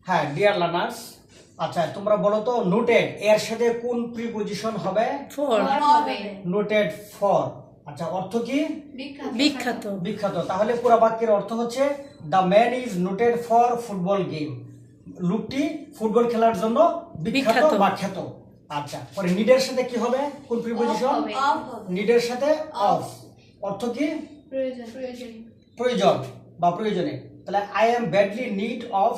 হ্যাঁ dear learners, আচ্ছা তোমরা বলো তো নোটেড এর সাথে কোন প্রিপজিশন হবে? For noted for. আচ্ছা অর্থ কি? বিখ্যাত বিখ্যাত। তাহলে পুরো বাক্যের অর্থ হচ্ছে the man is noted for football game. লোকটি ফুটবল খেলার জন্য বিখ্যাত বিখ্যাত। বা খ্যাত। আচ্ছা পরে নিডের সাথে কি হবে? কোন প্রিপজিশন? নিডের সাথে অফ। অর্থ কি? প্রয়োজন বা প্রয়োজনে। তাহলে I am badly need of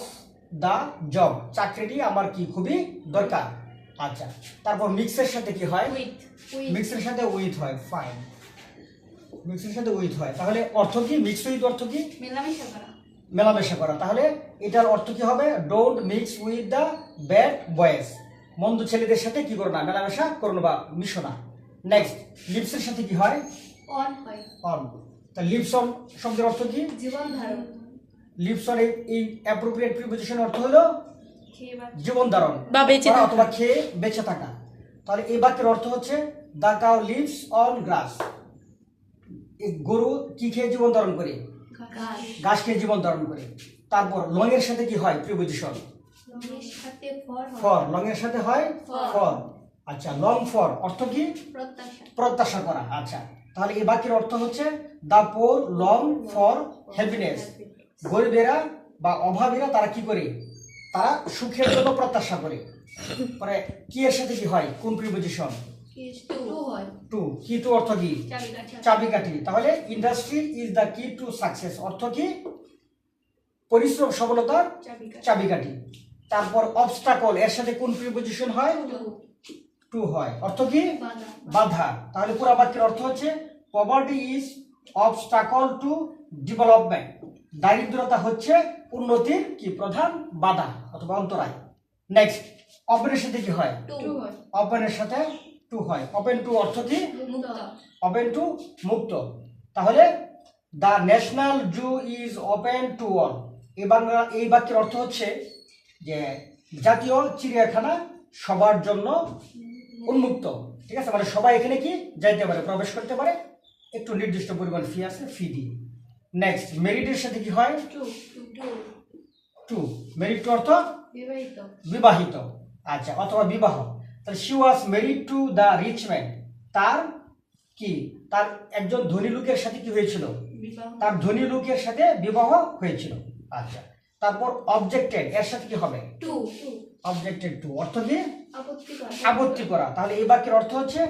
the job. চাকরিটি আমার কি খুবই দরকার। আচ্ছা তারপর মিক্সের সাথে কি হয়? মিক্সের সাথে উইথ হয়। ফাইন, মিক্সের সাথে উইথ হয়। তাহলে অর্থ কি? মিক্স উইথ অর্থ কি? মেলামেশা করা। তাহলে এটার অর্থ কি হবে? Don't mix with the bad boys. মন্দ ছেলেদের সাথে কি করো না, মেলামেশা করো না বা মিশো না। নেক্সট লিপসের সাথে কি হয়? অন। তা লিপস অন শব্দের অর্থ কি? লিপস অন এই অ্যাপ্রোপ্রিয়েট প্রিপজিশন অর্থ হলো জীবন ধারণ বা বেঁচে করা থাকা। অথবা খেয়ে বেঁচে থাকা। তাহলে এই বাক্যের অর্থ হচ্ছে the cow lives on grass. গরু কি খেয়ে জীবন ধারণ করে? ঘাস খেয়ে জীবন ধারণ করে। তারপর লং এর সাথে কি হয় প্রিপজিশন? ফর। লং এর সাথে হয় ফর। আচ্ছা লং ফর অর্থ কি? প্রত্যাশা করা। আচ্ছা তাহলে এই বাক্যের অর্থ হচ্ছে the poor long for happiness. গরিবেরা বা অভাবীরা তারা কি করে? তারা সুখের জন্য প্রত্যাশা করে। মানে কি এর সাথে কি হয়? কোন প্রিপজিশন? টু। কি টু অর্থ কি? চাবিকাঠি। তাহলে ইন্ডাস্ট্রি ইজ দ্য কি টু সাকসেস। অর্থ কি? পরিশ্রম সফলতার চাবিকাঠি। তারপর অবস্টাকল এর সাথে কোন প্রিপজিশন হয়? টু হয়। অর্থ কি? বাধা। তাহলে পুরো বাক্যের অর্থ হচ্ছে poverty is obstacle to development. দারিদ্রতা হচ্ছে উন্নতির কি প্রধান বাধা অথবা অন্তরায়। নেক্সট ওপেনের সাথে কি হয়? ওপেনের সাথে টু হয়। ওপেন টু অর্থ কি? ওপেন টু মুক্ত। তাহলে the national zoo is open to all. এই বাক্যের অর্থ হচ্ছে যে জাতীয় চিড়িয়াখানা সবার জন্য উন্মুক্ত। ঠিক আছে, মানে সবাই এখানে কি যাইতে পারে, প্রবেশ করতে পারে, একটু নির্দিষ্ট পরিমাণ ফি আছে, ফি দিয়ে। নেক্সট মেরিটের সাথে কি হয়? টু। মেরিট টু অর্থ বিবাহিত। আচ্ছা অথবা বিবাহ। তাহলে she was married to the rich man. তার কি? তার একজন ধনী লোকের সাথে কি হয়েছিল? তার ধনী লোকের সাথে বিবাহ হয়েছিল। আচ্ছা তারপর অবজেক্টেড এর সাথে কি হবে? অবজেক্টেড টু অর্থ কি? আপত্তি করা। তাহলে এই বাক্যের অর্থ হচ্ছে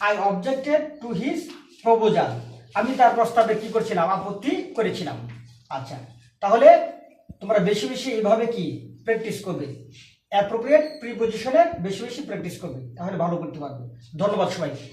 I objected to his proposal. আমি তার প্রস্তাবে কি করছিলাম? আপত্তি করেছিলাম। আচ্ছা তাহলে তোমরা বেশি বেশি এইভাবে কি প্র্যাকটিস করবে, অ্যাপ্রোপ্রিয়েট প্রিপজিশনের বেশি বেশি প্র্যাকটিস করবে, তাহলে ভালো করতে পারবে। ধন্যবাদ সবাইকে।